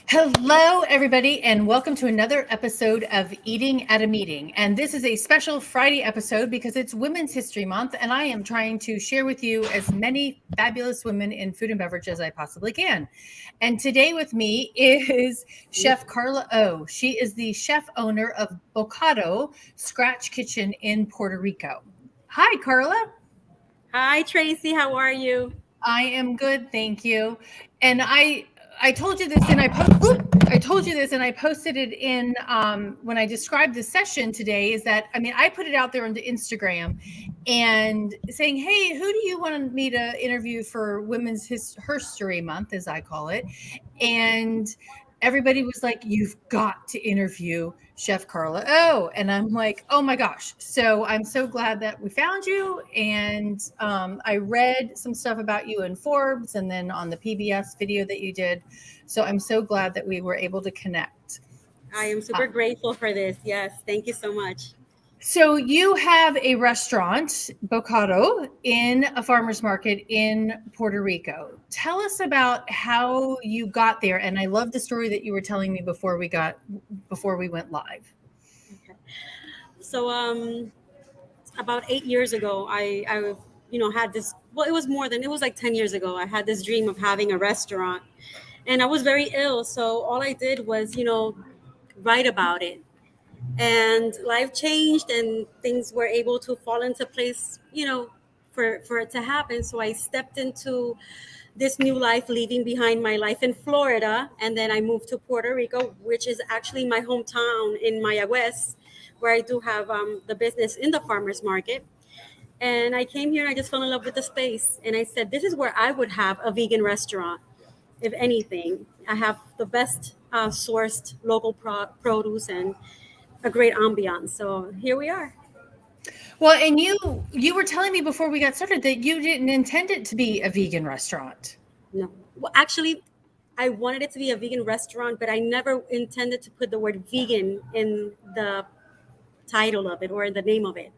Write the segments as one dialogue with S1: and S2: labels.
S1: Hello, everybody, and welcome to another episode of Eating at a Meeting. And this is a special Friday episode because it's Women's History Month, and I am trying to share with you as many fabulous women in food and beverage as I possibly can. And today with me is Chef Karla O. She is the chef owner of Bo.ka.do Scratch Kitchen in Puerto Rico. Hi, Karla.
S2: Hi, Tracy. How are you?
S1: I am good, thank you. And I told you this, and I told you this, and I posted it in when I described the session today. Is that I put it out there on the Instagram, and saying, hey, who do you want me to interview for HERstory Month, as I call it, and everybody was like, you've got to interview Chef Karla O. And I'm like, oh my gosh. So I'm so glad that we found you. And I read some stuff about you in Forbes and then on the PBS video that you did. So I'm so glad that we were able to connect.
S2: I am
S1: Uh,
S2: super grateful for this. Yes, thank you so much.
S1: So you have a restaurant, Bo.ka.do, in a farmer's market in Puerto Rico. Tell us about how you got there. And I love the story that you were telling me before we went live.
S2: Okay. So, about 8 years ago, had this. Well, it was more than it was like 10 years ago. I had this dream of having a restaurant, and I was very ill. So all I did was, write about it. And life changed, and things were able to fall into place. For it to happen. So I stepped into this new life, leaving behind my life in Florida. And then I moved to Puerto Rico, which is actually my hometown in Mayagüez, where I do have the business in the farmer's market. And I came here and I just fell in love with the space. And I said, this is where I would have a vegan restaurant, if anything. I have the best sourced local produce and a great ambiance. So here we are.
S1: Well, and you were telling me before we got started that you didn't intend it to be a vegan restaurant.
S2: No. Well, actually, I wanted it to be a vegan restaurant, but I never intended to put the word vegan in the title of it or in the name of it.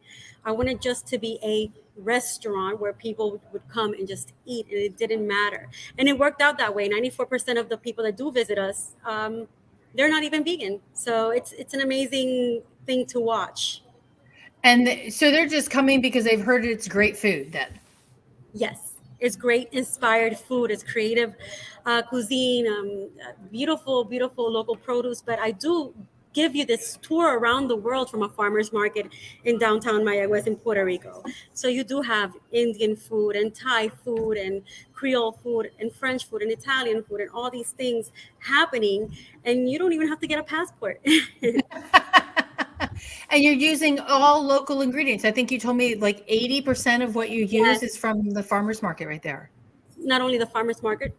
S2: I wanted just to be a restaurant where people would come and just eat, and it didn't matter. And it worked out that way. 94% of the people that do visit us, they're not even vegan. So it's an amazing thing to watch.
S1: And so they're just coming because they've heard it's great food then.
S2: Yes, it's great, inspired food. It's creative cuisine, beautiful, beautiful local produce. But I do give you this tour around the world from a farmer's market in downtown Mayagüez in Puerto Rico. So you do have Indian food and Thai food and Creole food and French food and Italian food and all these things happening, and you don't even have to get a passport.
S1: And you're using all local ingredients. I think you told me like 80% of what you use
S2: Yes,
S1: is from the farmer's market right there.
S2: not only the farmers market,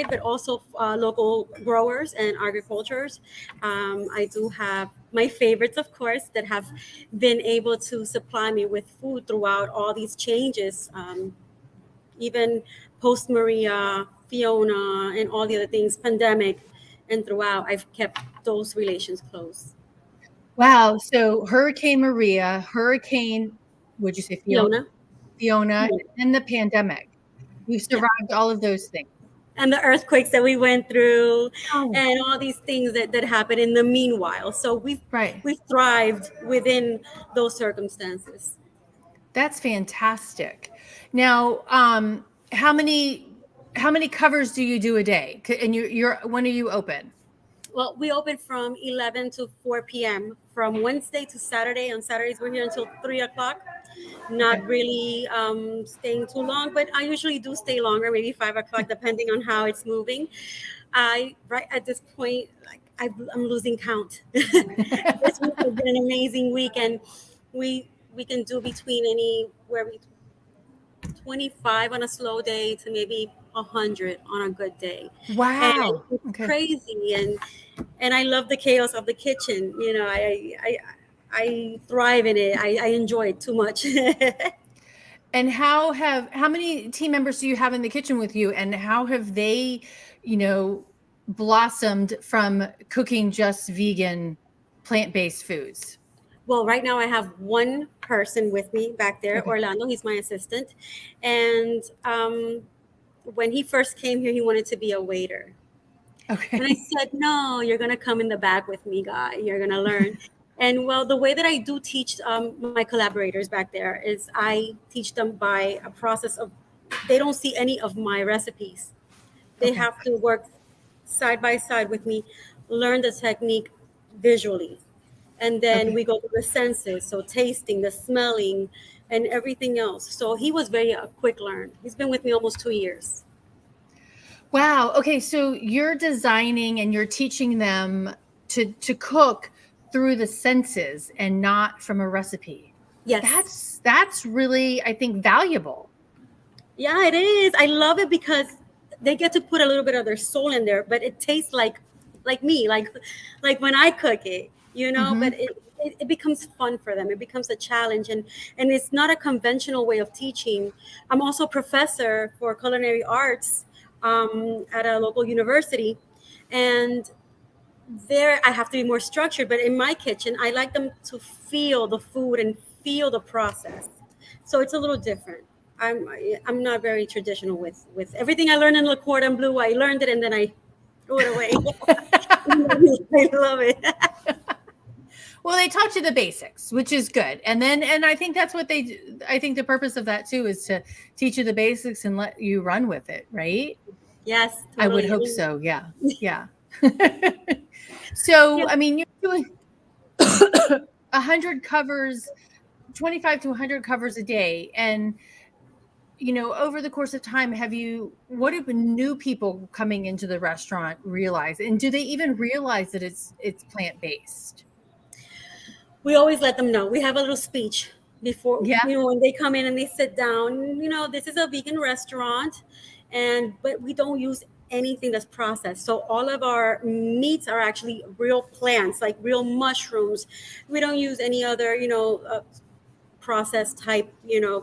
S2: but also local growers and agricultures. I do have my favorites, of course, that have been able to supply me with food throughout all these changes, even post Maria, Fiona, and all the other things, pandemic, and throughout. I've kept those relations close.
S1: Wow. So Hurricane Maria, would you say
S2: Fiona.
S1: Fiona, and the pandemic. You
S2: Yeah.
S1: survived all of those things.
S2: And the earthquakes that we went through
S1: Oh,
S2: and all these things that happened in the meanwhile. So
S1: right.
S2: we've thrived within those circumstances.
S1: That's fantastic. Now, how many covers do you do a day? And you're when are you open?
S2: Well, we open from 11 to 4 p.m. from Wednesday to Saturday. On Saturdays, we're here until 3 o'clock.
S1: Okay.
S2: Not really staying too long, but I usually do stay longer, maybe 5 o'clock, depending on how it's moving. Right at this point, like I'm losing count. This week has been an amazing week, and we can do between anywhere 25 on a slow day to maybe 100 on a good day. And
S1: Wow.
S2: it's
S1: Okay.
S2: crazy, and I love the chaos of the kitchen. I thrive in it. I enjoy it too much.
S1: And how many team members do you have in the kitchen with you, and how have they, you know, blossomed from cooking just vegan, plant-based foods?
S2: Well, right now I have one person with me back there,
S1: Okay.
S2: Orlando. He's my assistant, and when he first came here, he wanted to be a waiter. And I
S1: Okay.
S2: said, no, you're going to come in the back with me, guy. You're going to learn. And well, the way that I do teach my collaborators back there is I teach them by a process of, they don't see any of my recipes. They
S1: Okay.
S2: have to work side by side with me, learn the technique visually. And then
S1: Okay.
S2: we go through the senses, so tasting, the smelling, and everything else. So he was very quick learn. He's been with me almost 2 years.
S1: Wow. Okay. So you're designing and you're teaching them to cook through the senses and not from a recipe.
S2: Yes.
S1: That's really, I think, valuable.
S2: Yeah, it is. I love it because they get to put a little bit of their soul in there, but it tastes like me, like when I cook it, but
S1: Hmm.
S2: it becomes fun for them. It becomes a challenge, and it's not a conventional way of teaching. I'm also a professor for culinary arts at a local university, and there I have to be more structured, but in my kitchen I like them to feel the food and feel the process, so it's a little different. I'm not very traditional with everything. I learned in La Cordon Bleu, I learned it and then I threw it away. I love it.
S1: Well, they taught you the basics, which is good. And I think that's what they do. I think the purpose of that too is to teach you the basics and let you run with it, right?
S2: Yes,
S1: I would
S2: totally.
S1: hope so. Yeah. Yeah. So,
S2: Yeah.
S1: I mean, you're doing 100 covers, 25 to 100 covers a day. And, over the course of time, what have new people coming into the restaurant realize? And do they even realize that it's plant-based?
S2: We always let them know. We have a little speech before,
S1: Yeah.
S2: when they come in and they sit down. This is a vegan restaurant, but we don't use anything that's processed. So all of our meats are actually real plants, like real mushrooms. We don't use any other, processed type,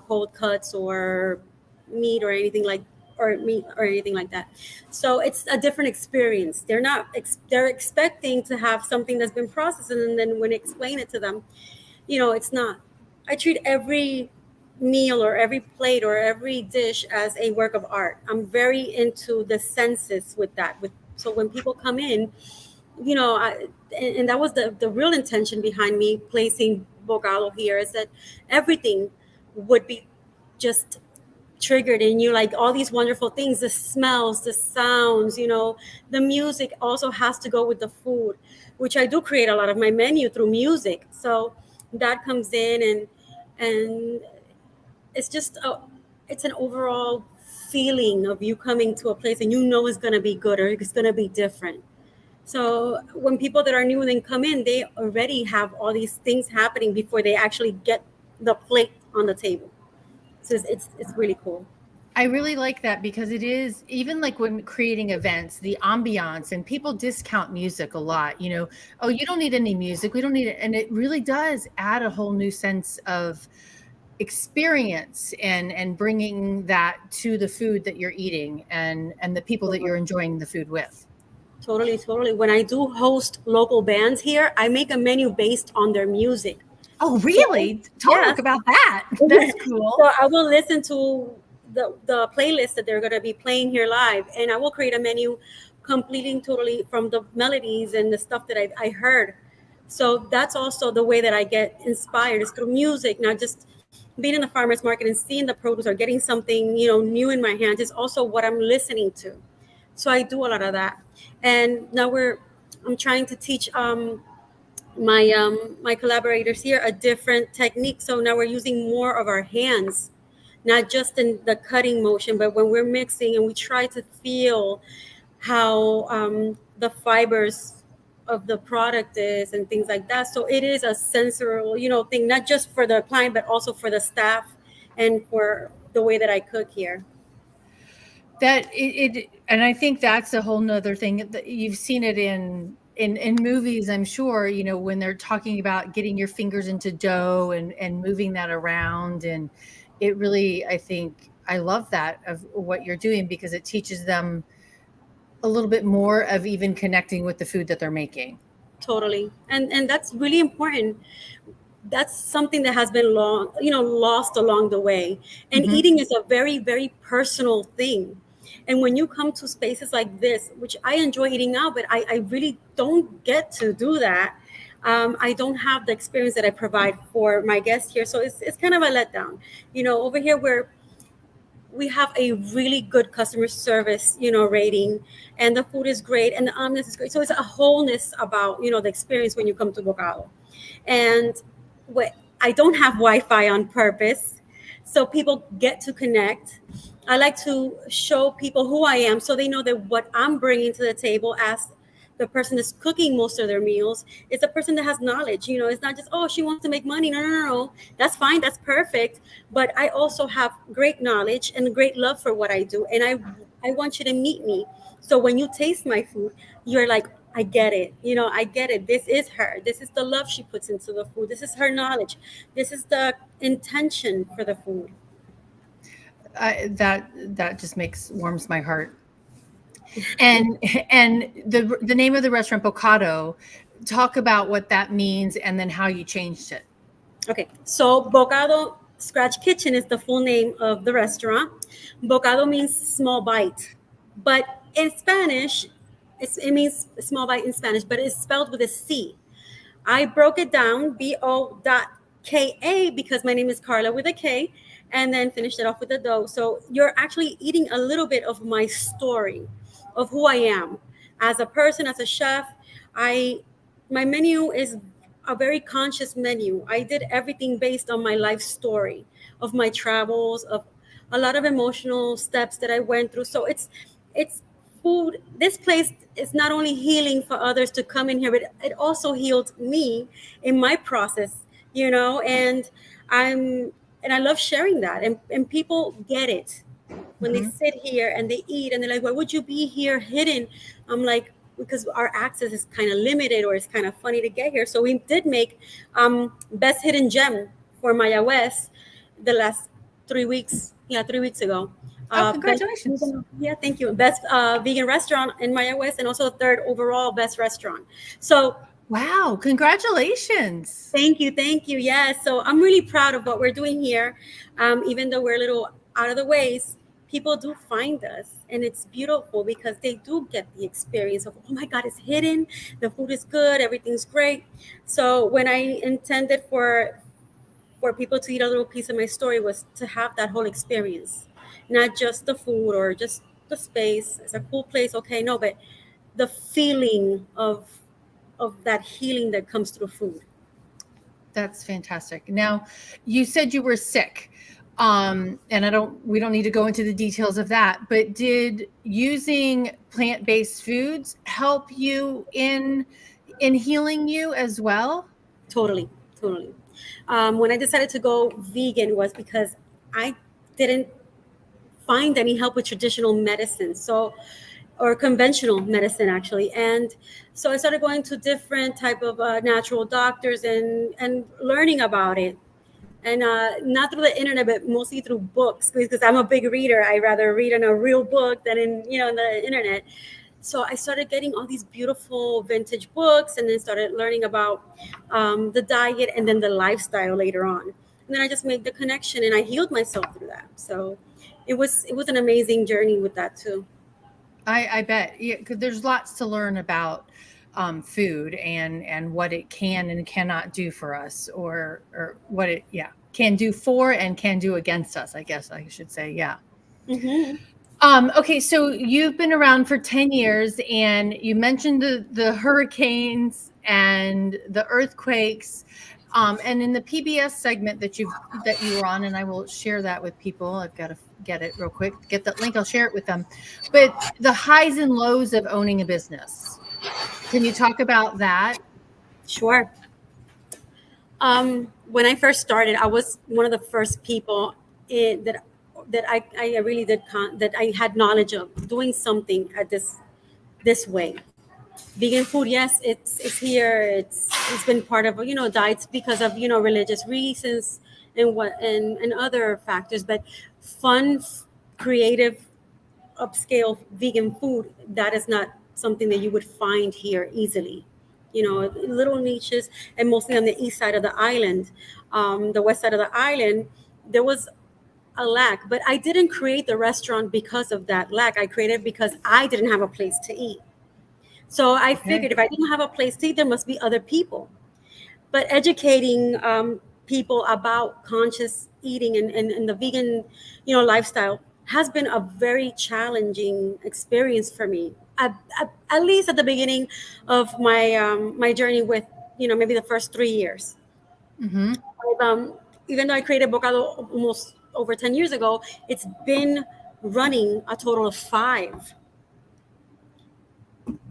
S2: cold cuts or meat or anything like or meat or anything like that. So it's a different experience. They're expecting to have something that's been processed, and then when I explain it to them, it's not. I treat every meal or every plate or every dish as a work of art. I'm very into the senses with that. So when people come in, and that was the real intention behind me placing Bo.ka.do here, is that everything would be just triggered in you, like all these wonderful things, the smells, the sounds, the music also has to go with the food, which I do create a lot of my menu through music. So that comes in, and it's just it's an overall feeling of you coming to a place and it's going to be good or it's going to be different. So when people that are new then come in, they already have all these things happening before they actually get the plate on the table. So it's really cool.
S1: I really like that because it is even like when creating events, the ambiance and people discount music a lot, oh, you don't need any music. We don't need it. And it really does add a whole new sense of experience and bringing that to the food that you're eating and the people that you're enjoying the food with.
S2: Totally, totally. When I do host local bands here, I make a menu based on their music.
S1: Oh,
S2: So
S1: really? Talk
S2: yes,
S1: about that. That's cool.
S2: so I will listen to the playlist that they're gonna be playing here live, and I will create a menu completely totally from the melodies and the stuff that I heard. So that's also the way that I get inspired, is through music, not just being in the farmers market and seeing the produce or getting something new in my hands. Is also what I'm listening to. So I do a lot of that, and now I'm trying to teach my collaborators here a different technique. So now we're using more of our hands, not just in the cutting motion, but when we're mixing, and we try to feel how the fibers of the product is and things like that. So it is a sensorial, thing, not just for the client, but also for the staff and for the way that I cook here.
S1: That and I think that's a whole nother thing that you've seen it in movies, I'm sure, when they're talking about getting your fingers into dough and moving that around. And it really, I think I love that of what you're doing because it teaches them a little bit more of even connecting with the food that they're making.
S2: Totally. And that's really important. That's something that has been lost along the way. And
S1: Hmm.
S2: eating is a very, very personal thing. And when you come to spaces like this, which I enjoy eating out, but I really don't get to do that. I don't have the experience that I provide for my guests here. So it's kind of a letdown. Over here we have a really good customer service, rating, and the food is great and the ambiance is great. So it's a wholeness about, the experience when you come to Bo.ka.do. And what I don't have Wi-Fi on purpose, so people get to connect. I like to show people who I am so they know that what I'm bringing to the table as the person that's cooking most of their meals is a person that has knowledge. It's not just, oh, she wants to make money. No, no, no, no. That's fine. That's perfect. But I also have great knowledge and great love for what I do. And I want you to meet me. So when you taste my food, you're like, I get it. I get it. This is her. This is the love she puts into the food. This is her knowledge. This is the intention for the food.
S1: That just warms my heart. And the name of the restaurant, Bo.ka.do, talk about what that means and then how you changed it.
S2: Okay, so Bo.ka.do Scratch Kitchen is the full name of the restaurant. Bo.ka.do means small bite, but in Spanish, it means small bite in Spanish, but it's spelled with a C. I broke it down, Bo.ka, because my name is Karla with a K, and then finished it off with a dough. So you're actually eating a little bit of my story, of who I am as a person, as a chef. My menu is a very conscious menu. I did everything based on my life story, of my travels, of a lot of emotional steps that I went through. So it's food. This place is not only healing for others to come in here, but it also healed me in my process, and I'm and I love sharing that, and people get it when they sit here and they eat and they're like, why would you be here hidden? I'm like, because our access is kind of limited, or it's kind of funny to get here. So we did make best hidden gem for Maya West the last 3 weeks. Yeah, 3 weeks ago.
S1: Oh, congratulations.
S2: Yeah, thank you. Best vegan restaurant in Maya West, and also third overall best restaurant. So
S1: wow, congratulations.
S2: Thank you. Thank you. Yes. So I'm really proud of what we're doing here. Even though we're a little out of the ways, people do find us. And it's beautiful because they do get the experience of, oh my God, it's hidden. The food is good. Everything's great. So when I intended for people to eat a little piece of my story was to have that whole experience, not just the food or just the space. It's a cool place. Okay. No, but the feeling of that healing that comes through food.
S1: That's fantastic. Now, you said you were sick. And we don't need to go into the details of that, but did using plant-based foods help you in healing you as well?
S2: Totally, totally. When I decided to go vegan was because I didn't find any help with traditional medicine, or conventional medicine actually, and so I started going to different type of natural doctors and learning about it, and not through the internet, but mostly through books, because I'm a big reader. I rather read in a real book than in the internet. So I started getting all these beautiful vintage books, and then started learning about the diet and then the lifestyle later on. And then I just made the connection, and I healed myself through that. So it was an amazing journey with that too.
S1: I bet. Yeah, 'cause there's lots to learn about food and what it can and cannot do for us, or what it can do for and can do against us. I guess I should say, yeah.
S2: Hmm.
S1: Okay, so you've been around for 10 years and you mentioned the hurricanes and the earthquakes. And in the PBS segment that you were on, and I will share that with people. I've got to get it real quick, get that link, I'll share it with them. But the highs and lows of owning a business. Can you talk about that?
S2: Sure. When I first started, I was one of the first people that I really that I had knowledge of doing something at this way. Vegan food, yes, it's here. It's been part of diets because of religious reasons and other factors, but fun, creative, upscale vegan food, that is not something that you would find here easily. Little niches, and mostly on the east side of the island. The west side of the island, there was a lack, but I didn't create the restaurant because of that lack. I created because I didn't have a place to eat. So I
S1: Okay.
S2: figured if I didn't have a place to eat, there must be other people. But educating people about conscious eating and the vegan, lifestyle has been a very challenging experience for me. At least at the beginning of my journey with, maybe the first 3 years.
S1: Mm-hmm.
S2: I've, even though I created Bo.ka.do almost over 10 years ago, it's been running a total of 5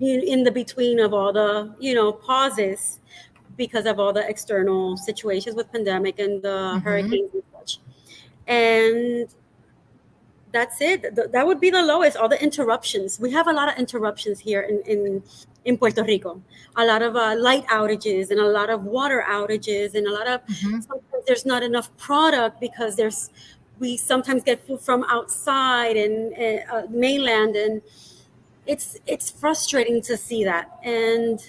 S2: in the between of all the pauses because of all the external situations with pandemic and the
S1: Mm-hmm.
S2: hurricanes and such. And that's it. That would be the lowest. All the interruptions. We have a lot of interruptions here in Puerto Rico. A lot of light outages and a lot of water outages and a lot of,
S1: Mm-hmm.
S2: sometimes there's not enough product because we sometimes get food from outside and mainland, and it's frustrating to see that. And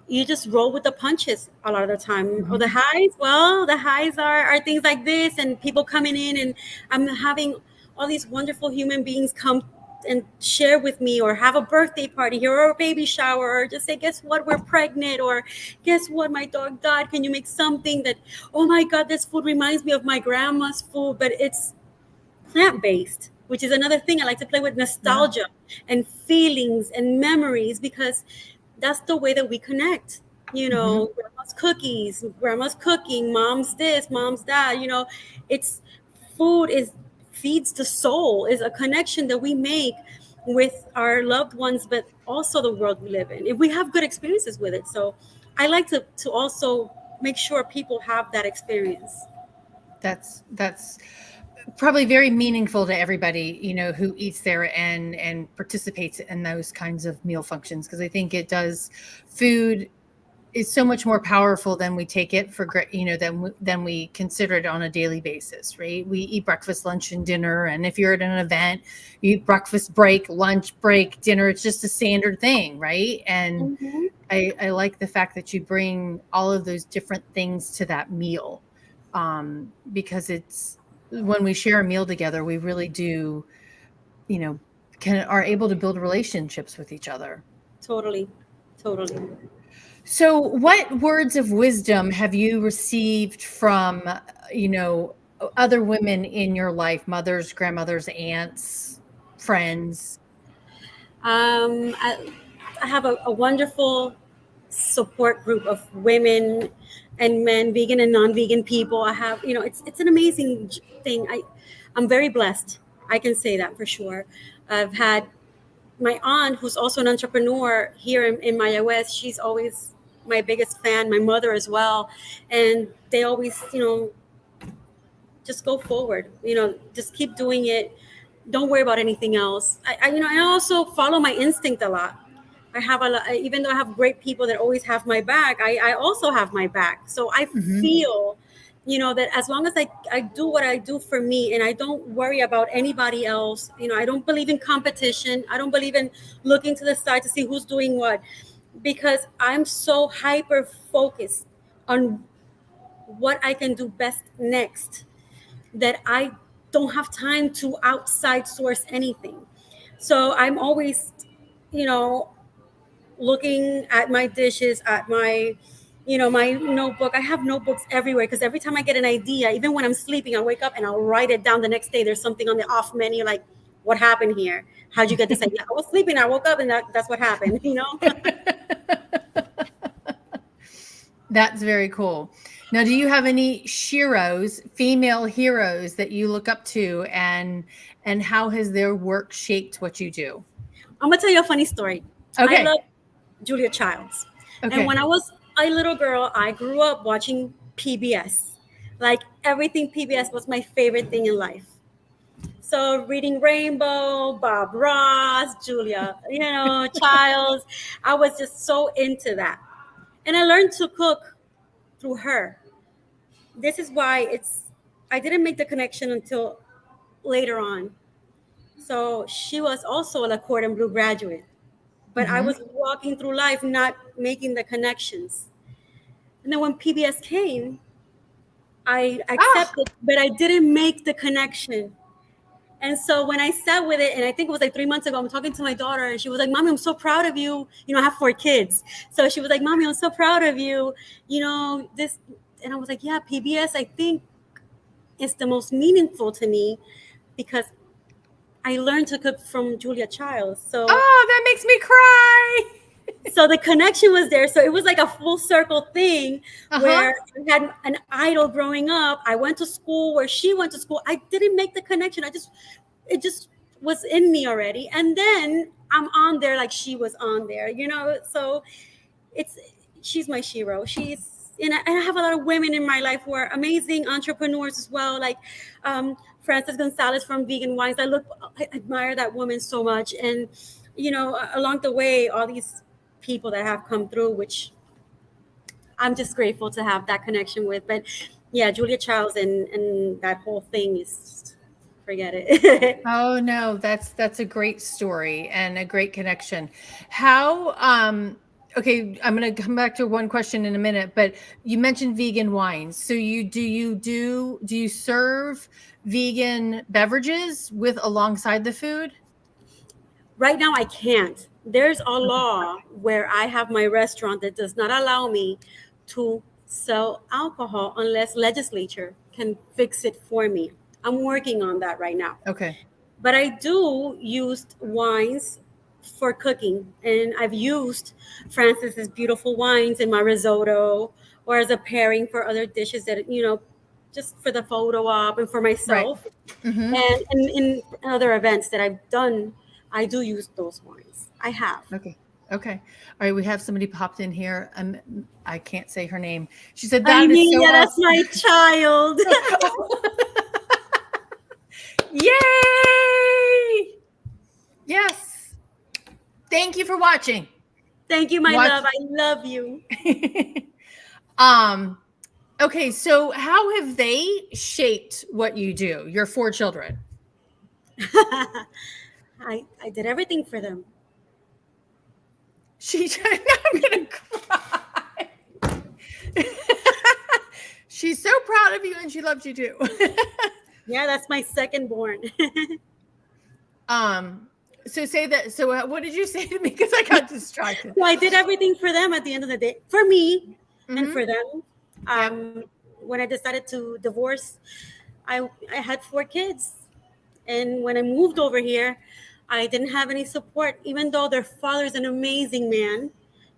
S2: you just roll with the punches a lot of the time. Or the
S1: Mm-hmm.
S2: highs, well, the highs are things like this, and people coming in, and I'm having all these wonderful human beings come and share with me, or have a birthday party here, or a baby shower, or just say, guess what, we're pregnant, or guess what, my dog died, can you make something that, oh my god, this food reminds me of my grandma's food, but it's plant-based, which is another thing. I like to play with
S1: Yeah.
S2: nostalgia and feelings and memories, because that's the way that we connect.
S1: Mm-hmm.
S2: Grandma's cookies, grandma's cooking, mom's this, mom's that. It's food is feeds the soul, is a connection that we make with our loved ones, but also the world we live in, if we have good experiences with it. So I like to also make sure people have that experience.
S1: That's probably very meaningful to everybody, who eats there and participates in those kinds of meal functions, because I think it does. Food is so much more powerful than we take it for than we consider it on a daily basis, right? We eat breakfast, lunch, and dinner, and if you're at an event, you eat breakfast break, lunch break, dinner. It's just a standard thing, right? And
S2: Mhm.
S1: I like the fact that you bring all of those different things to that meal, because it's when we share a meal together, we really do, you know, are able to build relationships with each other.
S2: Totally, totally.
S1: So, what words of wisdom have you received from, other women in your life, mothers, grandmothers, aunts, friends?
S2: I have a wonderful support group of women and men, vegan and non-vegan people. I have, it's an amazing thing. I'm very blessed. I can say that for sure. I've had my aunt, who's also an entrepreneur here in my OS. She's always my biggest fan. My mother as well, and they always, just go forward. Just keep doing it. Don't worry about anything else. I also follow my instinct a lot. I have a lot, even though I have great people that always have my back, I also have my back. So I
S1: Hmm.
S2: feel, that as long as I do what I do for me, and I don't worry about anybody else, I don't believe in competition. I don't believe in looking to the side to see who's doing what, because I'm so hyper focused on what I can do best next, that I don't have time to outside source anything. So I'm always, you know, looking at my dishes, at my notebook. I have notebooks everywhere, because every time I get an idea, even when I'm sleeping, I wake up and I'll write it down the next day. There's something on the off menu, like, what happened here? How'd you get this idea? I was sleeping, I woke up, and that's what happened.
S1: That's very cool. Now, do you have any sheroes, female heroes that you look up to, and how has their work shaped what you do?
S2: I'm gonna tell you a funny story. I
S1: Okay.
S2: love Julia Childs. And
S1: Okay.
S2: when I was a little girl, I grew up watching PBS. Like, everything PBS was my favorite thing in life. So reading Rainbow, Bob Ross, Julia, Childs, I was just so into that. And I learned to cook through her. This is why I didn't make the connection until later on. So she was also a La Cordon Bleu graduate, but I
S1: Hmm.
S2: was walking through life not making the connections. And then when PBS came, I
S1: Ah,
S2: accepted, but I didn't make the connection. And so when I sat with it, and I think it was like 3 months ago, I'm talking to my daughter, and she was like, "Mommy, I'm so proud of you. I have 4 kids." So she was like, "Mommy, I'm so proud of you. This." And I was like, "Yeah, PBS, I think is the most meaningful to me because I learned to cook from Julia Childs."
S1: oh, that makes me cry.
S2: So the connection was there. So it was like a full circle thing
S1: Uh-huh.
S2: where I had an idol growing up. I went to school where she went to school. I didn't make the connection. It just was in me already. And then I'm on there like she was on there. So it's, she's my shiro. And I have a lot of women in my life who are amazing entrepreneurs as well. Like, Frances Gonzalez from Vegan Wines. I admire that woman so much. And, along the way, all these people that have come through, which I'm just grateful to have that connection with. But yeah, Julia Childs and that whole thing is, forget it.
S1: Oh no, that's a great story and a great connection. How okay, I'm going to come back to one question in a minute, but you mentioned vegan wines. So do you serve vegan beverages with alongside the food?
S2: Right now, I can't. There's a
S1: Okay.
S2: law where I have my restaurant that does not allow me to sell alcohol unless legislature can fix it for me. I'm working on that right now.
S1: Okay.
S2: But I do use wines for cooking, and I've used Frances's beautiful wines in my risotto or as a pairing for other dishes that just for the photo op and for
S1: Right.
S2: myself.
S1: Mhm.
S2: And in other events that I've done, I do use those wines. I have.
S1: Okay. Okay. All right, we have somebody popped in here. I can't say her name. She said that is so
S2: Amelia, that's
S1: awesome.
S2: my child.
S1: Yay! Yes. Thank you for watching.
S2: Thank you, my
S1: Watch.
S2: love. I love you.
S1: um okay, so how have they shaped what you do? Your 4 children.
S2: I did everything for them.
S1: I'm gonna cry. She's so proud of you and she loves you too.
S2: Yeah, that's my second born.
S1: um so say that, so what did you say to me, because I got distracted?
S2: So I did everything for them at the end of the day, for me and
S1: Mm-hmm.
S2: for them.
S1: Yep.
S2: When I decided to divorce, I had 4 kids. And when I moved over here, I didn't have any support, even though their father is an amazing man.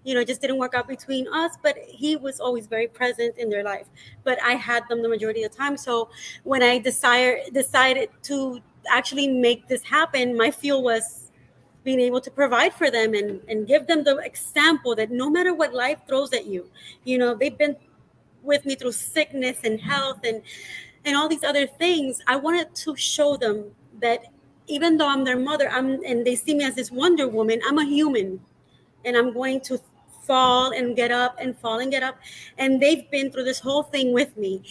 S2: It just didn't work out between us, but he was always very present in their life. But I had them the majority of the time. So when I decided to actually make this happen, my fuel was being able to provide for them and give them the example that no matter what life throws at you, they've been with me through sickness and health and all these other things. I wanted to show them that even though I'm their mother, and they see me as this Wonder Woman, I'm a human, and I'm going to fall and get up and fall and get up. And they've been through this whole thing with me,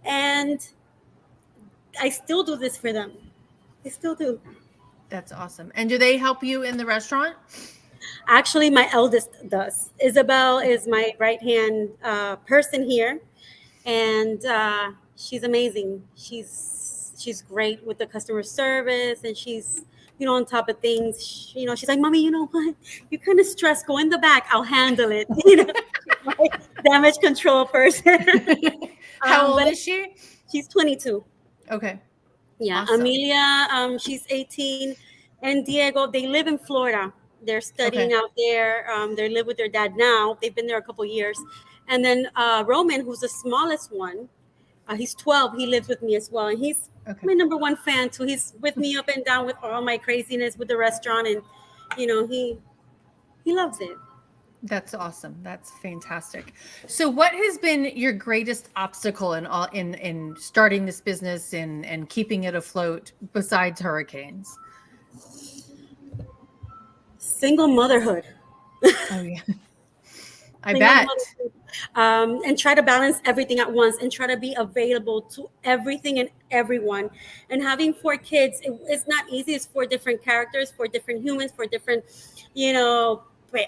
S2: and I still do this for them. I still do.
S1: That's awesome. And do they help you in the restaurant?
S2: Actually, my eldest does. Isabel is my right hand person here, and she's amazing. She's great with the customer service, and she's on top of things. She's like, "Mommy, you know what? You're kind of stressed. Go in the back. I'll handle it." She's my damage control person.
S1: How old
S2: But
S1: is she?
S2: she's 22.
S1: Okay.
S2: Yeah,
S1: Awesome.
S2: Amelia, she's 18, and Diego, they live in Florida. They're
S1: Okay.
S2: studying out there. They live with their dad now. They've been there a couple years. And then Roman, who's the smallest one, he's 12. He lives with me as well, and he's
S1: Okay.
S2: my number one fan too. He's with me up and down with all my craziness with the restaurant, and he loves it.
S1: That's awesome. That's fantastic. So what has been your greatest obstacle in all in starting this business and keeping it afloat besides hurricanes?
S2: Single motherhood.
S1: Oh yeah. I
S2: Single
S1: bet.
S2: motherhood. And try to balance everything at once and try to be available to everything and everyone. And having 4 kids, it's not easy. It's 4 different characters, 4 different humans, 4 different, you know,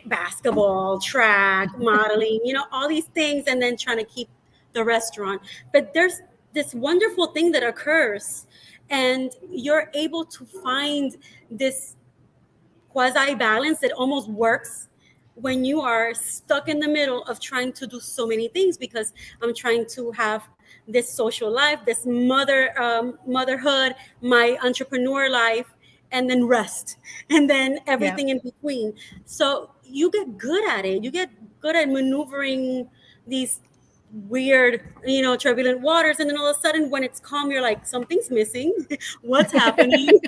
S2: basketball, track, modeling, all these things, and then trying to keep the restaurant. But this wonderful thing that occurs, and you're able to find this quasi balance that almost works when you are stuck in the middle of trying to do so many things, because I'm trying to have this social life, this motherhood, my entrepreneur life, and then rest, and then
S1: Yeah.
S2: everything in between. So you get good at it. You get good at maneuvering these weird, turbulent waters, and then all of a sudden, when it's calm, you're like, something's missing. What's happening?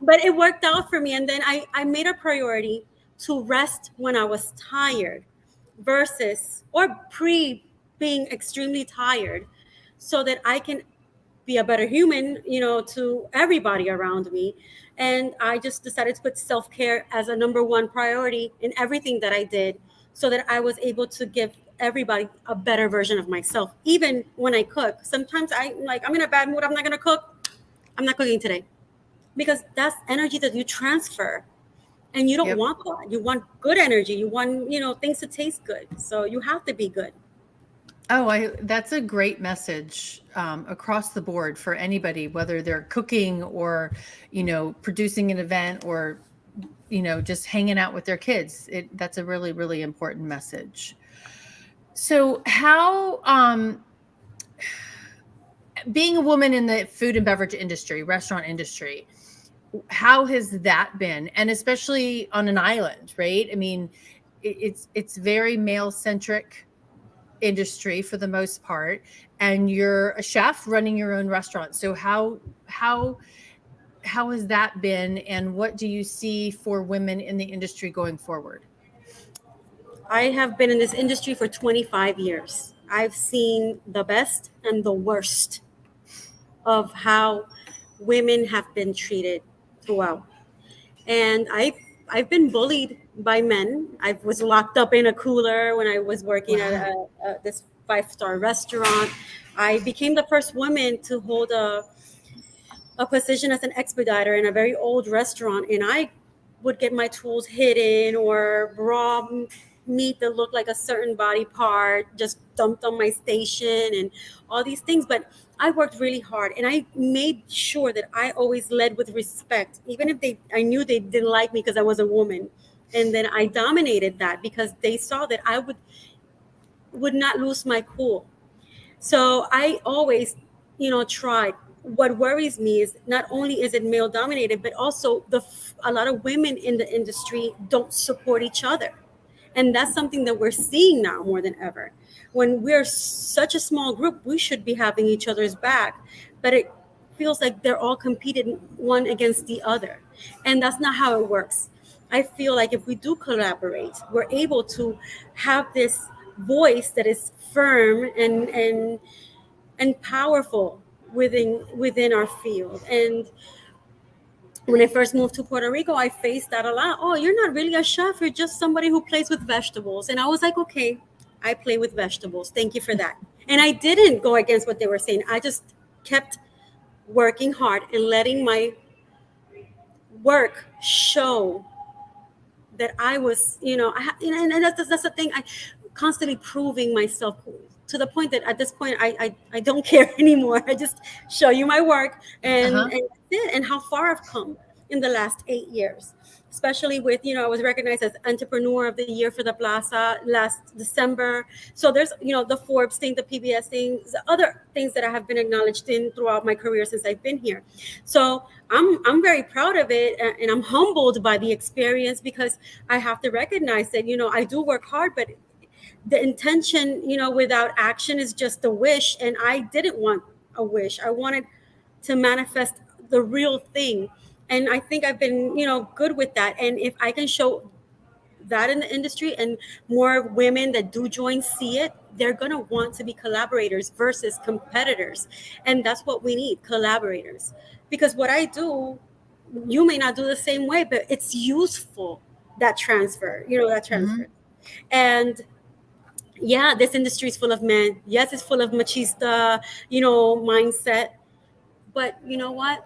S2: But it worked out for me. And then I made a priority to rest when I was tired versus or pre being extremely tired, so that I can be a better human, to everybody around me. And I just decided to put self-care as a number one priority in everything that I did, so that I was able to give everybody a better version of myself. Even when I cook, sometimes I'm in a bad mood, I'm not going to cook. I'm not cooking today, because that's energy that you transfer, and you don't
S1: Yep.
S2: want that. You want good energy, you want things to taste good, so you have to be good.
S1: Oh, that's a great message across the board for anybody, whether they're cooking or, producing an event or, just hanging out with their kids. That's a really, really important message. So how, being a woman in the food and beverage industry, restaurant industry, how has that been? And especially on an island, right? I mean, it's very male centric industry for the most part, and you're a chef running your own restaurant. So how how has that been, and what do you see for women in the industry going forward?
S2: I have been in this industry for 25 years. I've seen the best and the worst of how women have been treated throughout. And I've been bullied by men. I was locked up in a cooler when I was working at
S1: Wow.
S2: this 5-star restaurant. I became the first woman to hold a position as an expediter in a very old restaurant, and I would get my tools hidden, or raw meat that looked like a certain body part just dumped on my station, and all these things. But I worked really hard, and I made sure that I always led with respect, even if I knew they didn't like me because I was a woman. And then I dominated that because they saw that I would not lose my cool. So I always, tried. What worries me is not only is it male dominated, but also a lot of women in the industry don't support each other. And that's something that we're seeing now more than ever. When we're such a small group, we should be having each other's back, but it feels like they're all competing one against the other. And that's not how it works. I feel like if we do collaborate, we're able to have this voice that is firm and powerful within our field. And when I first moved to Puerto Rico, I faced that a lot. Oh, you're not really a chef, you're just somebody who plays with vegetables. And I was like, okay, I play with vegetables, thank you for that. And I didn't go against what they were saying. I just kept working hard and letting my work show that I was, and that's the thing. I constantly proving myself to the point that at this point I don't care anymore. I just show you my work,
S1: Uh-huh.
S2: and that's it. And how far I've come in the last 8 years, especially with, I was recognized as entrepreneur of the year for the Plaza last December. So there's, the Forbes thing, the PBS thing, the other things that I have been acknowledged in throughout my career since I've been here. So I'm very proud of it, and I'm humbled by the experience, because I have to recognize that, I do work hard, but the intention, without action is just a wish. And I didn't want a wish. I wanted to manifest the real thing. And I think I've been, good with that. And if I can show that in the industry, and more women that do join see it, they're going to want to be collaborators versus competitors. And that's what we need, collaborators. Because what I do, you may not do the same way, but it's useful, that transfer, that
S1: Hmm.
S2: transfer. And yeah, this industry is full of men. Yes, it's full of machista, mindset. But you know what?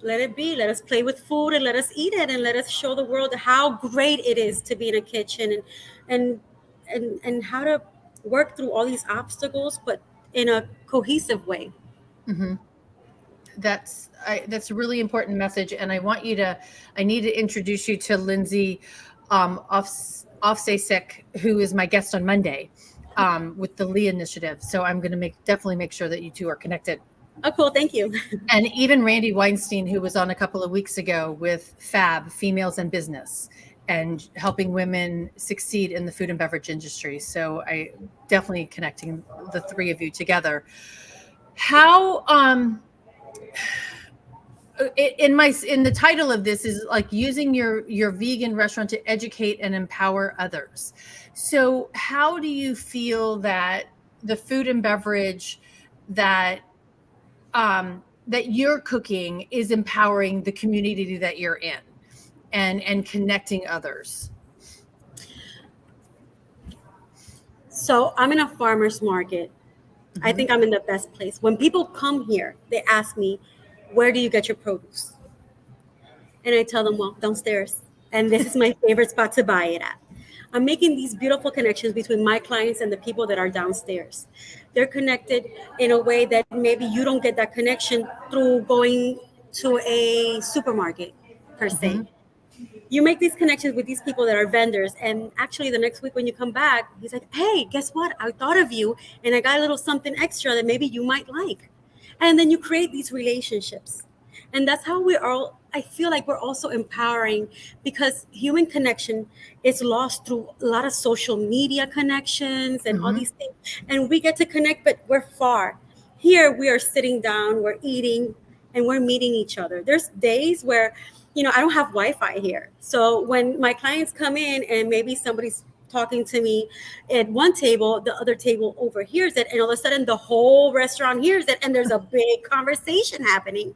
S2: Let it be. Let us play with food, and let us eat it, and let us show the world how great it is to be in a kitchen, and and how to work through all these obstacles, but in a cohesive way.
S1: Mm-hmm. That's a really important message, and I need to introduce you to Lindsay Offsasek, who is my guest on Monday with the Lee Initiative. So I'm going to definitely make sure that you two are connected.
S2: Oh, cool. Thank you.
S1: And even Randy Weinstein, who was on a couple of weeks ago with FAB, Females in Business, and helping women succeed in the food and beverage industry. So I definitely connecting the three of you together. How in the title of this is like using your vegan restaurant to educate and empower others. So how do you feel that the food and beverage that that you're cooking is empowering the community that you're in and connecting others?
S2: So I'm in a farmer's market.
S1: Mm-hmm.
S2: I think I'm in the best place. When people come here, they ask me, where do you get your produce? And I tell them, well, downstairs. And this is my favorite spot to buy it at. I'm making these beautiful connections between my clients and the people that are downstairs. They're connected in a way that maybe you don't get that connection through going to a supermarket per se.
S1: Mm-hmm.
S2: You make these connections with these people that are vendors, and actually the next week when you come back, he's like, hey, guess what, I thought of you and I got a little something extra that maybe you might like. And then you create these relationships, and that's how we are. I feel like we're also empowering, because human connection is lost through a lot of social media connections and all these things, and we get to connect, but we're far. Here we are sitting down, we're eating, and we're meeting each other. There's days where I don't have Wi-Fi here. So when my clients come in and maybe somebody's talking to me at one table, the other table overhears it, and all of a sudden the whole restaurant hears it, and there's a big conversation happening.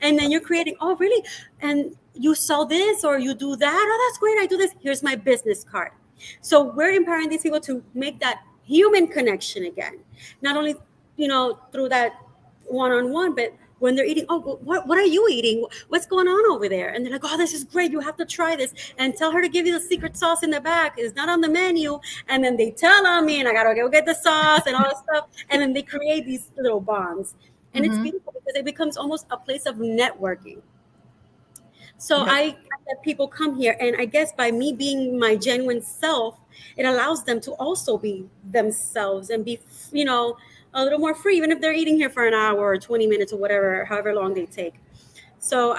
S2: And then you're creating, oh, really? And you sell this or you do that? Oh, that's great. I do this. Here's my business card. So we're empowering these people to make that human connection again. Not only, through that one-on-one, but when they're eating, oh, what are you eating? What's going on over there? And they're like, oh, this is great. You have to try this. And tell her to give you the secret sauce in the back. It's not on the menu. And then they tell on me, and I got to go get the sauce and all that stuff. And then they create these little bonds. And it's beautiful because it becomes almost a place of networking. So I let people come here. And I guess by me being my genuine self, it allows them to also be themselves and be, a little more free, even if they're eating here for an hour or 20 minutes or whatever, however long they take. So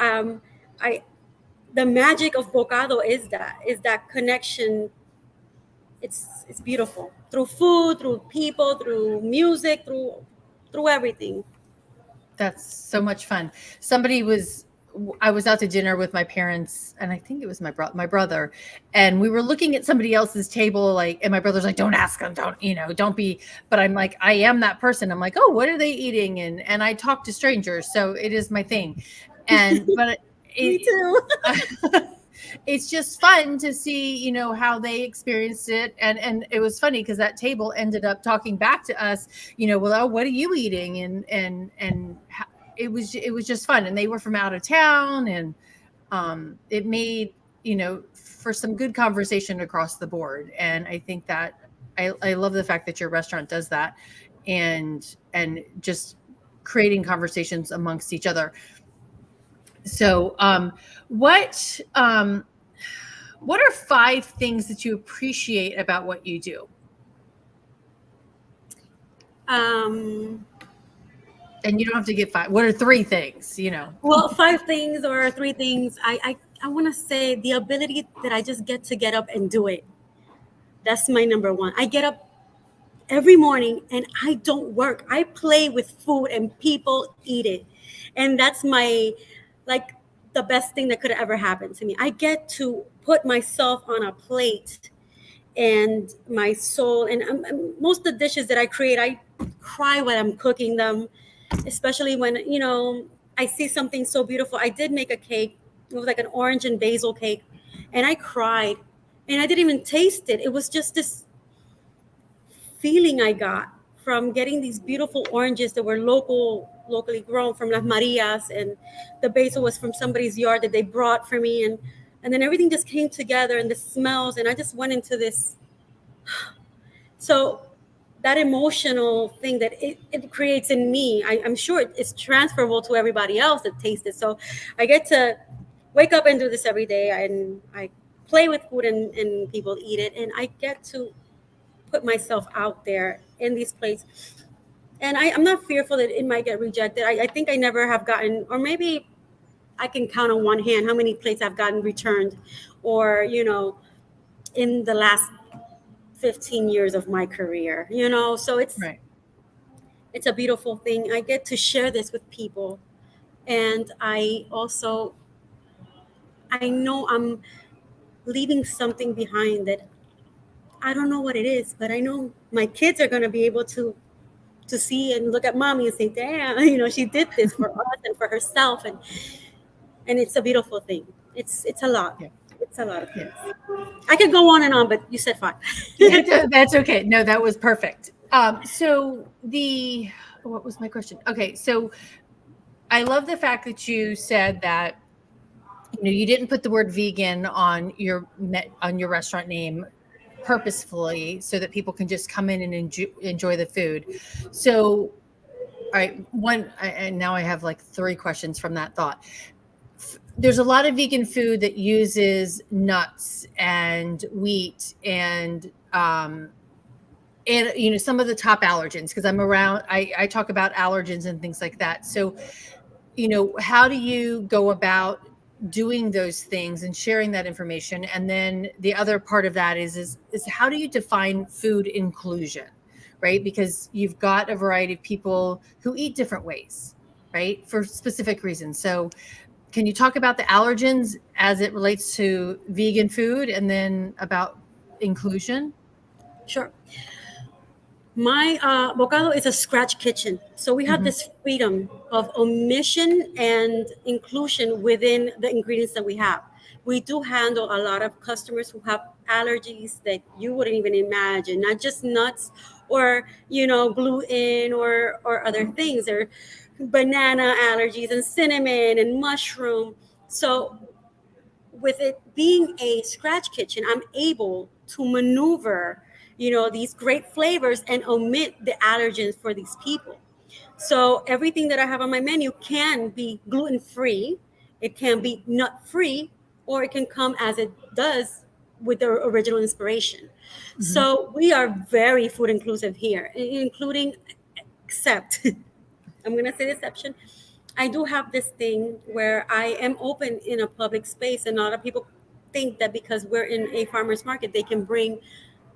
S2: the magic of Bo.ka.do is that connection. It's beautiful through food, through people, through music, through everything.
S1: That's so much fun. I was out to dinner with my parents, and I think it was my brother, and we were looking at somebody else's table, and my brother's like, don't ask them, don't be, but I'm like, I am that person. I'm like, oh, what are they eating? And I talk to strangers. So it is my thing. But
S2: Me too.
S1: It's just fun to see, how they experienced it. And it was funny because that table ended up talking back to us, well, oh, what are you eating? And it was just fun. And they were from out of town, and it made, for some good conversation across the board. And I think that I love the fact that your restaurant does that, and just creating conversations amongst each other. So what are 5 things that you appreciate about what you do? And you don't have to get 5. What are 3 things,
S2: Well, 5 things or 3 things. I want to say the ability that I just get to get up and do it. That's my number 1. I get up every morning and I don't work. I play with food and people eat it. And that's the best thing that could have ever happened to me. I get to put myself on a plate and my soul. And most of the dishes that I create, I cry when I'm cooking them, especially when, I see something so beautiful. I did make a cake. It was like an orange and basil cake. And I cried. And I didn't even taste it. It was just this feeling I got from getting these beautiful oranges that were locally grown from Las Marias, and the basil was from somebody's yard that they brought for me, and then everything just came together, and the smells, and I just went into this. So that emotional thing that it creates in me. I'm sure it's transferable to everybody else that tastes it. So I get to wake up and do this every day, and I play with food, and people eat it, and I get to put myself out there in these places. And I'm not fearful that it might get rejected. I think I never have gotten, or maybe I can count on one hand how many plates I've gotten returned, or in the last 15 years of my career. So
S1: Right.
S2: it's a beautiful thing. I get to share this with people, and I know I'm leaving something behind that I don't know what it is, but I know my kids are going to be able to see and look at mommy and say, "Damn, she did this for us and for herself," and it's a beautiful thing. It's a lot.
S1: Yeah.
S2: It's a lot of
S1: Yeah.
S2: things. I could go on and on, but you said 5.
S1: That's okay. No, that was perfect. So what was my question? Okay, so I love the fact that you said that you didn't put the word vegan on your restaurant name purposefully so that people can just come in and enjoy the food. So, all right, and now I have like 3 questions from that thought. There's a lot of vegan food that uses nuts and wheat and some of the top allergens, because I'm around, I talk about allergens and things like that. So how do you go about doing those things and sharing that information? And then the other part of that is how do you define food inclusion, right? Because you've got a variety of people who eat different ways, right, for specific reasons. So can you talk about the allergens as it relates to vegan food, and then about inclusion?
S2: Sure. My Bo.ka.do is a scratch kitchen. So we have
S1: Hmm.
S2: this freedom of omission and inclusion within the ingredients that we have. We do handle a lot of customers who have allergies that you wouldn't even imagine, not just nuts or, gluten or other things. There are banana allergies and cinnamon and mushroom. So with it being a scratch kitchen, I'm able to maneuver, these great flavors and omit the allergens for these people. So everything that I have on my menu can be gluten free, it can be nut free, or it can come as it does with the original inspiration.
S1: Hmm.
S2: So we are very food inclusive here, including, except I'm going to say exception. I do have this thing where I am open in a public space, and a lot of people think that because we're in a farmer's market, they can bring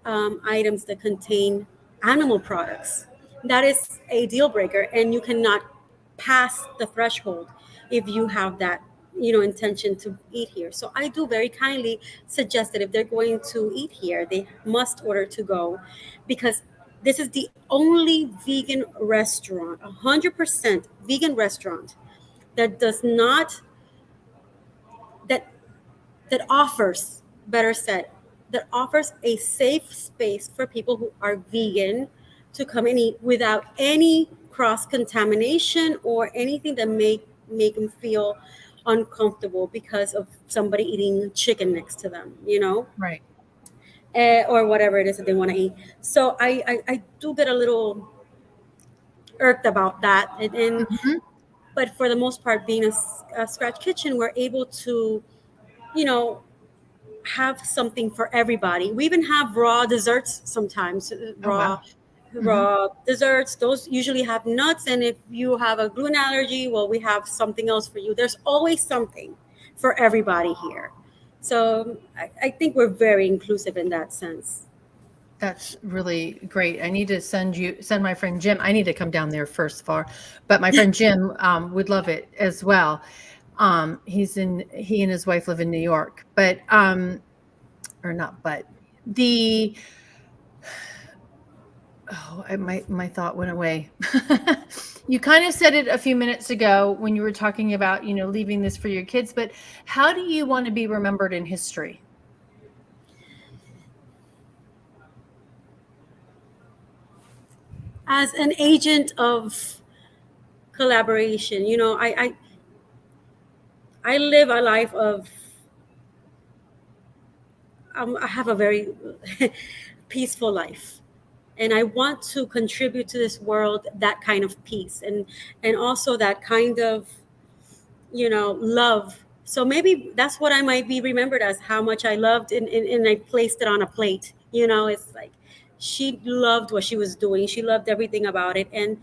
S2: items that contain animal products. That is a deal breaker, and you cannot pass the threshold if you have that intention to eat here. So I do very kindly suggest that if they're going to eat here, they must order to go, because this is the only vegan restaurant, 100% vegan restaurant, that does not that that offers, better said, that offers a safe space for people who are vegan to come and eat without any cross contamination or anything that may make them feel uncomfortable because of somebody eating chicken next to them,
S1: Right.
S2: or whatever it is that they want to eat. So I do get a little irked about that, and
S1: Hmm.
S2: but for the most part, being a scratch kitchen, we're able to, you know, have something for everybody. We even have raw desserts sometimes.
S1: Oh,
S2: Raw
S1: wow. Hmm.
S2: raw desserts. Those usually have nuts, and if you have a gluten allergy, well, we have something else for you. There's always something for everybody here. So I think we're very inclusive in that sense.
S1: That's really great. I need to send my friend Jim. I need to come down there first of all, but my friend Jim would love it as well. He and his wife live in New York, but or not, but the my thought went away. You kind of said it a few minutes ago when you were talking about leaving this for your kids, but how do you want to be remembered in history?
S2: As an agent of collaboration, I live a life of, I have a very peaceful life, And I want to contribute to this world that kind of peace, and also that kind of, love. So maybe that's what I might be remembered as, how much I loved, and I placed it on a plate. It's like she loved what she was doing. She loved everything about it. And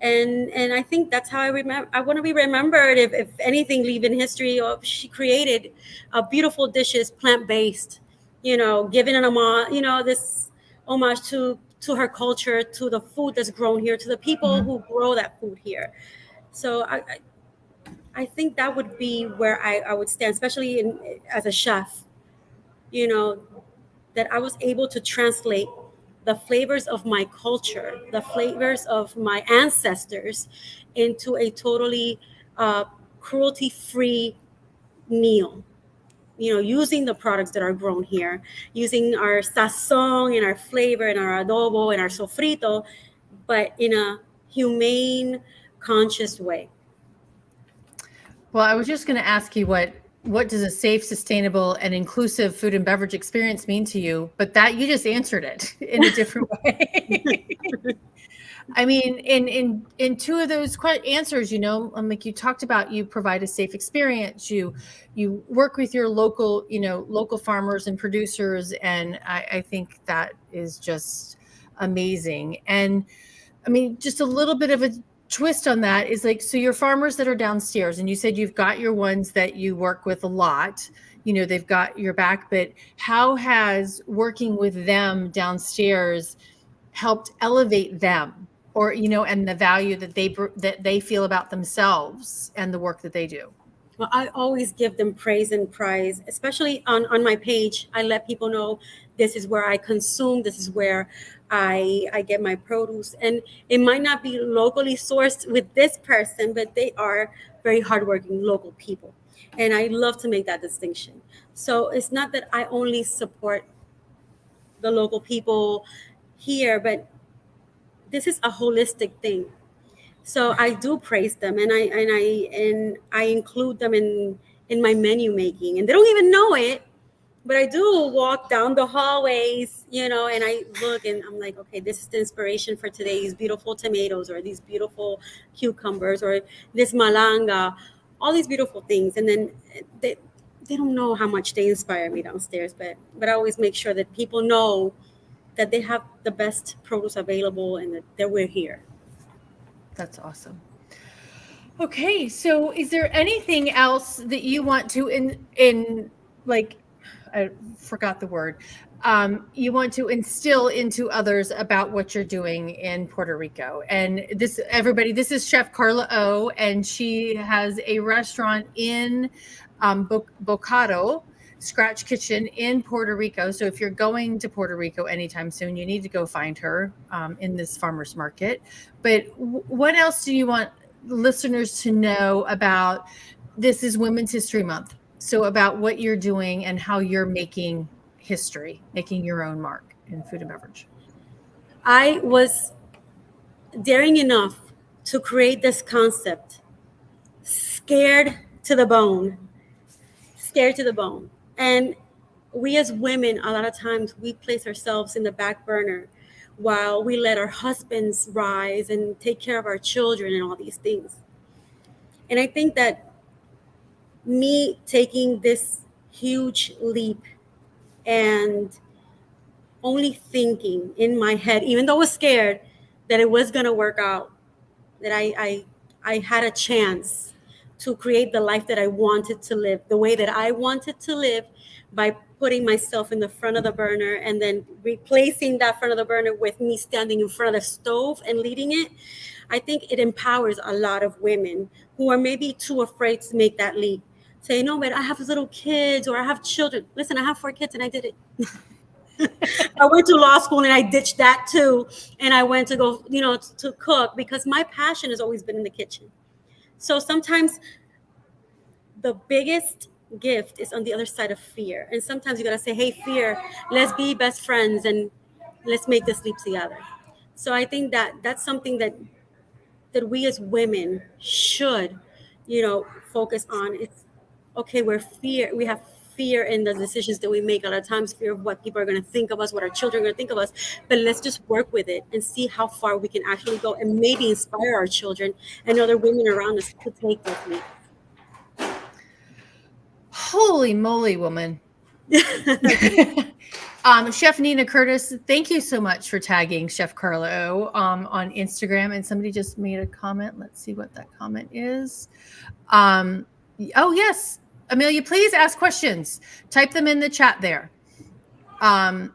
S2: I think that's how I want to be remembered. If anything, leave in history of, she created a beautiful dishes, plant-based, giving an homage, this homage to her culture, to the food that's grown here, to the people who grow that food here. So I think that would be where I would stand, especially as a chef, you know, that I was able to translate the flavors of my culture, the flavors of my ancestors, into a totally uh, cruelty-free meal. Using the products that are grown here, using our sazon and our flavor and our adobo and our sofrito, but in a humane, conscious way.
S1: Well, I was just going to ask you what does a safe, sustainable, and inclusive food and beverage experience mean to you? But that you just answered it in a different way. I mean, in two of those answers, like you talked about, you provide a safe experience. You work with your local farmers and producers, and I think that is just amazing. And I mean, just a little bit of a twist on that is like, so your farmers that are downstairs, and you said you've got your ones that you work with a lot, they've got your back, but how has working with them downstairs helped elevate them, or, and the value that they feel about themselves and the work that they do?
S2: Well, I always give them praise and prize, especially on my page. I let people know this is where I consume, this is where I get my produce. And it might not be locally sourced with this person, but they are very hardworking local people. And I love to make that distinction. So it's not that I only support the local people here, but this is a holistic thing. So I do praise them, and I include them in my menu making, and they don't even know it, but I do walk down the hallways, and I look and I'm like, okay, this is the inspiration for today's beautiful tomatoes, or these beautiful cucumbers, or this malanga, all these beautiful things. And then they don't know how much they inspire me downstairs, but I always make sure that people know that they have the best produce available, and that we're here.
S1: That's awesome. Okay, so is there anything else that you want to in like, I forgot the word, you want to instill into others about what you're doing in Puerto Rico? And this is Chef Karla O, and she has a restaurant in Bo.ka.do Scratch Kitchen in Puerto Rico. So if you're going to Puerto Rico anytime soon, you need to go find her in this farmer's market. But what else do you want listeners to know about? This is Women's History Month. So about what you're doing and how you're making history, making your own mark in food and beverage.
S2: I was daring enough to create this concept, scared to the bone, scared to the bone. And we as women, a lot of times, we place ourselves in the back burner while we let our husbands rise and take care of our children and all these things. And I think that me taking this huge leap and only thinking in my head, even though I was scared, that it was going to work out, that I had a chance to create the life that I wanted to live, the way that I wanted to live, by putting myself in the front of the burner, and then replacing that front of the burner with me standing in front of the stove and leading it. I think it empowers a lot of women who are maybe too afraid to make that leap. Say, no, but I have little kids, or I have children. Listen, I have 4 kids and I did it. I went to law school and I ditched that too. And I went to go, to cook, because my passion has always been in the kitchen. So sometimes the biggest gift is on the other side of fear. And sometimes you got to say, hey, fear, let's be best friends and let's make this leap together. So I think that that's something that we as women should, focus on. It's okay. We have fear in the decisions that we make. A lot of times, fear of what people are going to think of us, what our children are going to think of us. But let's just work with it and see how far we can actually go, and maybe inspire our children and other women around us to take those leaps.
S1: Holy moly, woman. Chef Nina Curtis, thank you so much for tagging Chef Karla on Instagram. And somebody just made a comment. Let's see what that comment is. Oh, yes. Amelia, please ask questions. Type them in the chat there. Yeah,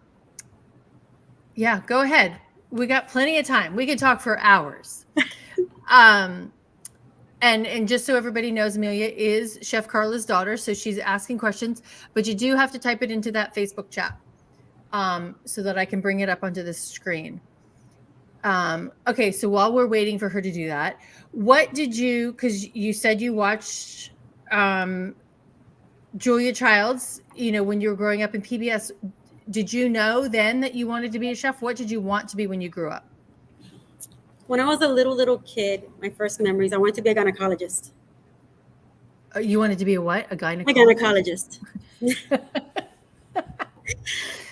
S1: go ahead. We got plenty of time. We could talk for hours. And just so everybody knows, Amelia is Chef Karla's daughter, so she's asking questions, but you do have to type it into that Facebook chat so that I can bring it up onto the screen. Okay, so while we're waiting for her to do that, what did you, because you said you watched Julia Childs, when you were growing up in PBS, did you know then that you wanted to be a chef? What did you want to be when you grew up?
S2: When I was a little kid, my first memories, I wanted to be a gynecologist.
S1: You wanted to be a what? A gynecologist?
S2: A gynecologist.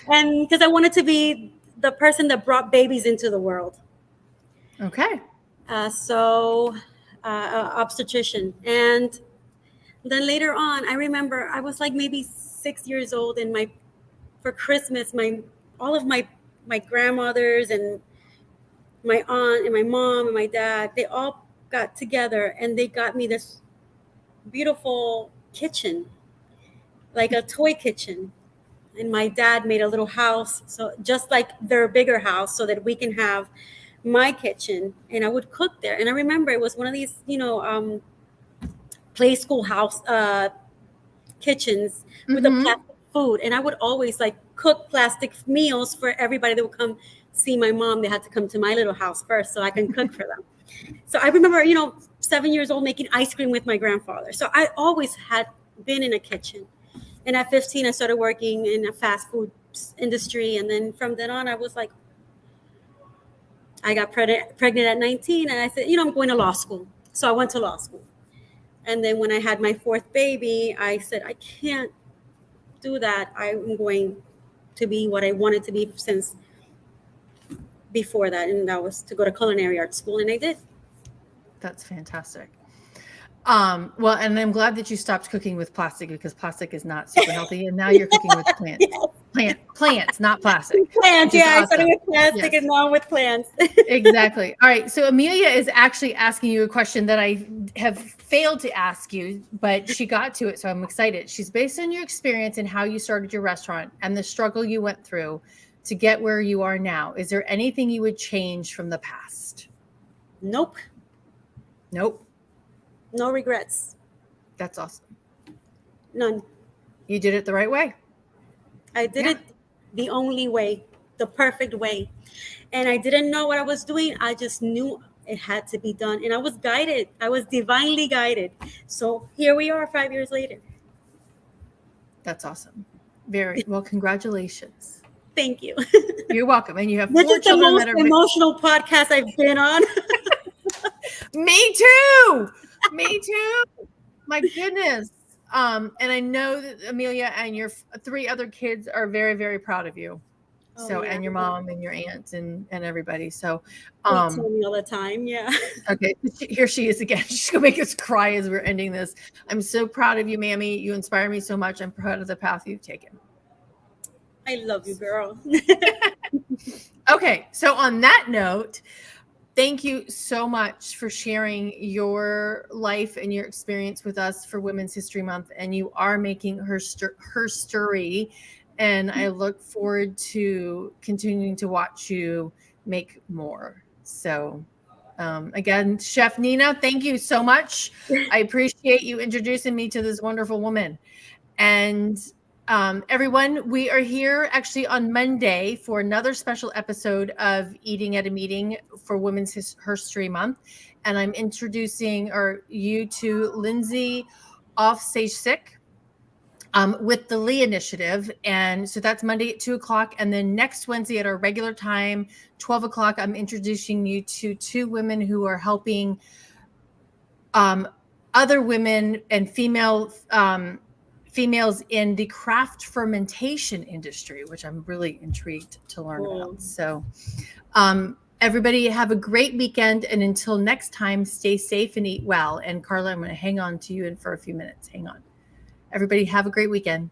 S2: And because I wanted to be the person that brought babies into the world.
S1: Okay.
S2: Obstetrician. And then later on, I remember I was like maybe 6 years old, and for Christmas, all of my grandmothers and my aunt and my mom and my dad, they all got together and they got me this beautiful kitchen, like a toy kitchen. And my dad made a little house, so just like their bigger house, so that we can have my kitchen. And I would cook there. And I remember it was one of these, play school house kitchens with the plastic food. And I would always cook plastic meals for everybody that would come see my mom. They had to come to my little house first so I can cook for them. So I remember, 7 years old, making ice cream with my grandfather. So I always had been in a kitchen. And at 15, I started working in a fast food industry. And then from then on, I was like, I got pregnant at 19. And I said, I'm going to law school. So I went to law school. And then when I had my fourth baby, I said, I can't do that. I'm going to be what I wanted to be since before that. And that was to go to culinary art school. And I did.
S1: That's fantastic. Well, and I'm glad that you stopped cooking with plastic, because plastic is not super healthy. And now you're cooking with plants. Yes. Plants, not plastic.
S2: Plants, yeah. Awesome. I started with plastic, yes. And now with plants.
S1: Exactly. All right. So Amelia is actually asking you a question that I have failed to ask you, but she got to it. So I'm excited. She's based on your experience and how you started your restaurant and the struggle you went through to get where you are now. Is there anything you would change from the past?
S2: Nope. No regrets.
S1: That's awesome.
S2: None.
S1: You did it the right way.
S2: I did it the only way, the perfect way. And I didn't know what I was doing. I just knew it had to be done. And I was guided. I was divinely guided. So here we are 5 years later.
S1: That's awesome. Very well. Congratulations.
S2: Thank you.
S1: You're welcome. And you have
S2: this
S1: 4
S2: is the
S1: children
S2: most
S1: that are
S2: emotional podcast I've been on.
S1: Me too. My goodness. And I know that Amelia and your 3 other kids are very, very proud of you. And your mom and your aunts and everybody. So
S2: they tell me all the time. Yeah.
S1: Okay. Here she is again. She's gonna make us cry as we're ending this. I'm so proud of you, Mammy. You inspire me so much. I'm proud of the path you've taken.
S2: I love you, girl.
S1: Okay. So on that note, thank you so much for sharing your life and your experience with us for Women's History Month. And you are making HERstory. And I look forward to continuing to watch you make more. So again, Chef Nina, thank you so much. I appreciate you introducing me to this wonderful woman. And everyone, we are here actually on Monday for another special episode of Eating at a Meeting for Women's History Month. And I'm introducing you to Lindsay Off Stage Sick with the Lee Initiative. And so that's Monday at 2:00. And then next Wednesday at our regular time, 12:00, I'm introducing you to 2 women who are helping other women and female females in the craft fermentation industry, which I'm really intrigued to learn
S2: Cool.
S1: about. So everybody have a great weekend. And until next time, stay safe and eat well. And Karla, I'm going to hang on to you for a few minutes. Hang on. Everybody have a great weekend.